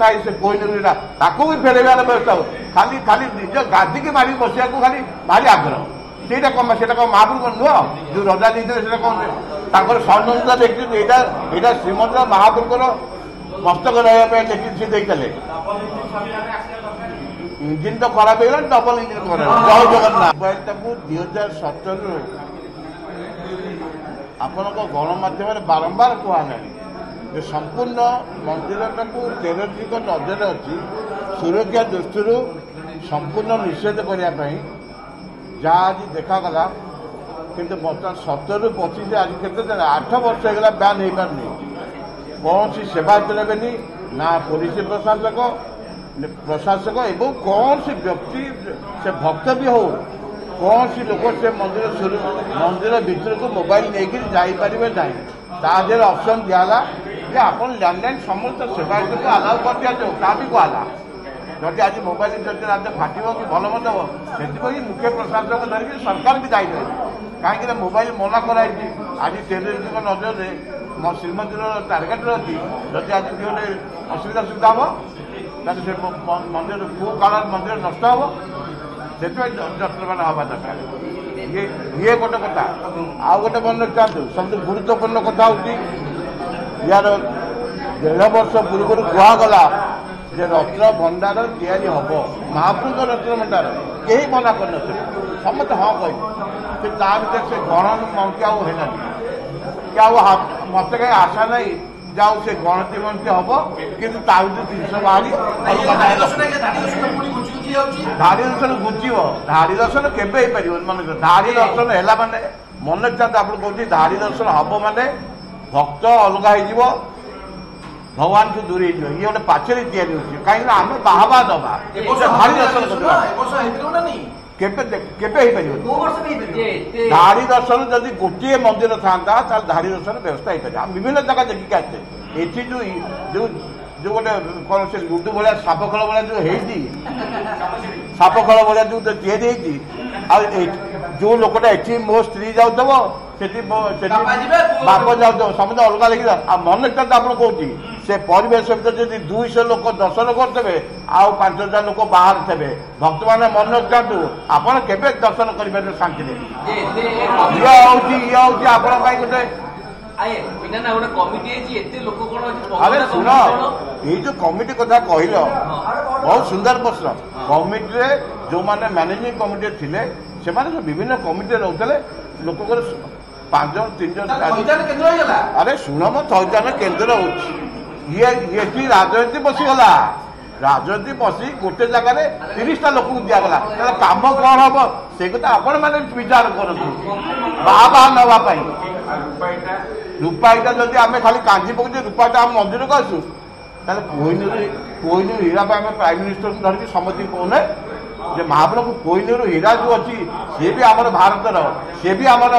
ଥାଏ ସେ କୋଇନୁରିଟା ତାକୁ ବି ଫେରାଇବାର ବ୍ୟବସ୍ଥା ହଉ। ଖାଲି ଖାଲି ନିଜ ଗାଦିକି ମାରି ବସିବାକୁ ଖାଲି ଭାରି ଆଗ୍ରହ। ସେଇଟା କଣ ସେଇଟା କଣ ମହାପ୍ରଭୁ ନୁହଁ? ଯୋଉ ରଜା ଦେଇଥିଲେ ସେଇଟା କଣ ତାଙ୍କର ସ୍ୱର୍ଣ୍ଣତା ଦେଖିଛନ୍ତି? ଏଇଟା ଶ୍ରୀମନ୍ଦିର ମହାପ୍ରଭୁଙ୍କର ମସ୍ତକ ରହିବା ପାଇଁ ଦେଖି ସେ ଦେଇଥିଲେ। ଇଞ୍ଜିନ ତ ଖରାପ ହେଇଗଲାଣି, ଡବଲ ଇଞ୍ଜିନ ଖରାପ। ଜୟ ଜଗନ୍ନାଥ। ମୋବାଇଲଟାକୁ 2017ରୁ ଆପଣଙ୍କ ଗଣମାଧ୍ୟମରେ ବାରମ୍ବାର କୁହାହେଲାଣି ଯେ ସମ୍ପୂର୍ଣ୍ଣ ମନ୍ଦିରଟାକୁ ଟେରରିଷ୍ଟଙ୍କ ନଜରରେ ଅଛି, ସୁରକ୍ଷା ଦୃଷ୍ଟିରୁ ସମ୍ପୂର୍ଣ୍ଣ ନିଷେଧ କରିବା ପାଇଁ ଯାହା ଆଜି ଦେଖାଗଲା। କିନ୍ତୁ ବର୍ତ୍ତମାନ 17ରୁ 25 ଆଜି କେତେ 8 ବର୍ଷ ହେଇଗଲା ବ୍ୟାନ୍ ହେଇପାରୁନି। କୌଣସି ସେବାୟତ ନେବେନି, ନା ପୋଲିସ ପ୍ରଶାସକ ଏବଂ କୌଣସି ବ୍ୟକ୍ତି ସେ ଭକ୍ତ ବି ହଉ, କୌଣସି ଲୋକ ସେ ମନ୍ଦିର ଭିତରକୁ ମୋବାଇଲ ନେଇକି ଯାଇପାରିବେ ନାହିଁ। ତା ଦେହରେ ଅପସନ୍ ଦିଆହେଲା ଯେ ଆପଣ ଲ୍ୟାଣ୍ଡଲାଇନ୍ ସମସ୍ତ ସେବାୟତକୁ ଆଲାଉ କରିଦିଆଯାଉ। ତା ବି କୁହାହେଲା ଯଦି ଆଜି ମୋବାଇଲ ଯଦି ରାଜ୍ୟ ଫାଟିବ କି ଭଲ ମନ୍ଦ ହେବ, ସେଥିପାଇଁ ମୁଖ୍ୟ ପ୍ରଶାସକ ଧରିକି ସରକାର ବି ଦାୟୀ ରହିବେ। କାହିଁକିନା ମୋବାଇଲ ମନା କରାଯାଇଛି। ଆଜି ଟେରରିଷ୍ଟଙ୍କ ନଜରରେ ଶ୍ରୀମନ୍ଦିରର ଟାର୍ଗେଟରେ ଅଛି। ଯଦି ଆଜି କି ଗୋଟେ ଅସୁବିଧା ସୁବିଧା ହେବ ତାହେଲେ ସେ ମନ୍ଦିର କୋଉ କାଳରେ ମନ୍ଦିର ନଷ୍ଟ ହେବ, ସେଥିପାଇଁ ଯତ୍ନବାନ ହେବା ଦରକାର। ଇଏ ଗୋଟେ କଥା। ଆଉ ଗୋଟେ ମନେ ରଖିଥାନ୍ତୁ, ସବୁଠୁ ଗୁରୁତ୍ୱପୂର୍ଣ୍ଣ କଥା ହେଉଛି ୟାର 1.5 ବର୍ଷ ପୂର୍ବରୁ କୁହାଗଲା ଯେ ରତ୍ନ ଭଣ୍ଡାର ତିଆରି ହେବ, ମହାପ୍ରଭୁଙ୍କ ରତ୍ନ ଭଣ୍ଡାର। କେହି ମନା କରିନଥିଲେ, ସମସ୍ତେ ହଁ କହିଲେ। ସେ ତା ଭିତରେ ସେ ଗଣତି ମନ୍ତ୍ରୀ ଆଉ ହେଲାନି କି ଆଉ ମତେ କାହିଁ ଆଶା ନାହିଁ ଯେ ଆଉ ସେ ଗଣତି ମନ୍ତ୍ରୀ ହବ। କିନ୍ତୁ ତା ଭିତରେ ଜିନିଷ ବାହାରି ଧାଡି ଦର୍ଶନ ଘୁଞ୍ଚିବ। ଧାଡି ଦର୍ଶନ କେବେ ହେଇପାରିବନି। ମନେ ଧାଡି ଦର୍ଶନ ହେଲା ମାନେ ମନେ ରଖିଥାନ୍ତୁ, ଆପଣ କହୁଛି ଧାଡି ଦର୍ଶନ ହବ ମାନେ ଭକ୍ତ ଅଲଗା ହେଇଯିବ, ଭଗବାନଠୁ ଦୂରେଇ ହେଇଯିବ। ଇଏ ଗୋଟେ ପାଚେରୀ ତିଆରି ହେଉଛି। କାହିଁକିନା ଆମେ ବାହାବା ଦବା ଧାଡି ଦର୍ଶନ କରିବା କେବେ ହେଇପାରିବନି। ଧାଡି ଦର୍ଶନ ଯଦି ଗୋଟିଏ ମନ୍ଦିର ଥାନ୍ତା ତାହେଲେ ଧାଡି ଦର୍ଶନ ବ୍ୟବସ୍ଥା ହେଇପାରିବ। ଆମେ ବିଭିନ୍ନ ଜାଗା ଦେଖିକି ଆସିଛେ। ଏଠି ଯୋଉ ଗୋଟେ କଣ ସେ ଲୁଡୁ ଭଳିଆ ସାପ ଖେଳ ଭଳିଆ ଯୋଉ ହେଇଛି, ସାପ ଖେଳ ଭଳିଆ ଯୋଉ ତିଆରି ହେଇଛି, ଆଉ ଯୋଉ ଲୋକଟା ଏଠି ମୋ ସ୍ତ୍ରୀ ଯାଉଥିବ, ସେଠି ବାପ ଯାଉଥିବ, ସମସ୍ତେ ଅଲଗା ଲେଖିଦ। ଆଉ ମନେ ରଖିଥାନ୍ତୁ, ଆପଣ କହୁଛି ସେ ପରିବେଶ ଭିତରେ ଯଦି 200 ଲୋକ ଦର୍ଶନ କରୁଥିବେ ଆଉ 5000 ଲୋକ ବାହାରେ ଥିବେ, ଭକ୍ତମାନେ ମନେ ରଖିଥାନ୍ତୁ ଆପଣ କେବେ ଦର୍ଶନ କରିପାରିବେ ଶାନ୍ତିରେ। ଇଏ ହଉଛି ଆପଣଙ୍କ ପାଇଁ ଗୋଟେ ଆରେ ଶୁଣ, ଏଇ ଯୋଉ କମିଟି କଥା କହିଲ ବହୁତ ସୁନ୍ଦର ପ୍ରଶ୍ନ। କମିଟିରେ ଯୋଉମାନେ ମ୍ୟାନେଜିଂ କମିଟିରେ ଥିଲେ ସେମାନେ ବିଭିନ୍ନ କମିଟିରେ ରହୁଥିଲେ। ଲୋକଙ୍କର 5 ଜଣ 3 ଜଣ। ଆରେ ଶୁଣ, ମୋ ଥଇଥାନ କେନ୍ଦ୍ର ହଉଛି ଏଠି ରାଜନୀତି ବସିଗଲା। ରାଜନୀତି ବସି ଗୋଟେ ଜାଗାରେ 30ଟା ଲୋକଙ୍କୁ ଦିଆଗଲା। ତାହେଲେ କାମ କଣ ହବ ସେ କଥା ଆପଣ ମାନେ ବିଚାର କରନ୍ତୁ। ବାହା ନେବା ପାଇଁ ରୂପାଇଟା ଯଦି ଆମେ ଖାଲି କାଞ୍ଜି ପକେଇଛୁ ରୂପାଟା ଆମ ମନ୍ଦିରକୁ ଆସୁ, ତାହେଲେ କୋହିନୂର ହୀରା ପାଇଁ ଆମେ ପ୍ରାଇମ ମିନିଷ୍ଟରକୁ ଧରିକି ସମସ୍ତଙ୍କୁ କହୁନେ ଯେ ମହାପ୍ରଭୁ କୋହିନୂର ହୀରା ଯୋଉ ଅଛି ସିଏ ବି ଆମର ଭାରତର, ସିଏ ବି ଆମର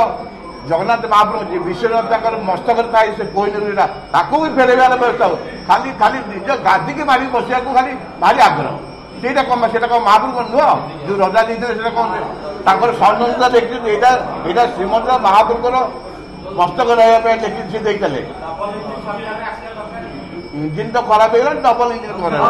ଜଗନ୍ନାଥ ମହାପ୍ରଭୁ ଯିଏ ବିଶ୍ୱନାଥ ତାଙ୍କର ମସ୍ତକରେ ଥାଏ ସେ କୋହିନୂର ହୀରା, ତାକୁ ବି ଫେରାଇବାର ବ୍ୟବସ୍ଥା ହଉ। ଖାଲି ଖାଲି ନିଜ ଗାଦିକି ମାରି ବସିବାକୁ ଖାଲି ଭାରି ଆଗ୍ରହ। ସେଇଟା କଣ ମହାପ୍ରଭୁ ନୁହଁ? ଯୋଉ ରଜା ଦେଇଥିଲେ ସେଇଟା କଣ ତାଙ୍କର ସ୍ୱର୍ଣ୍ଣତା ଦେଖିଛନ୍ତି? ଏଇଟା ଶ୍ରୀମନ୍ଦିର ମହାପ୍ରଭୁଙ୍କର ମସ୍ତକ ରହିବା ପାଇଁ ଦେଖି ସେ ଦେଇଥିଲେ। ଇଞ୍ଜିନ ତ ଖରାପ ହେଇଗଲାଣି, ଡବଲ ଇଞ୍ଜିନ ଖରାପ।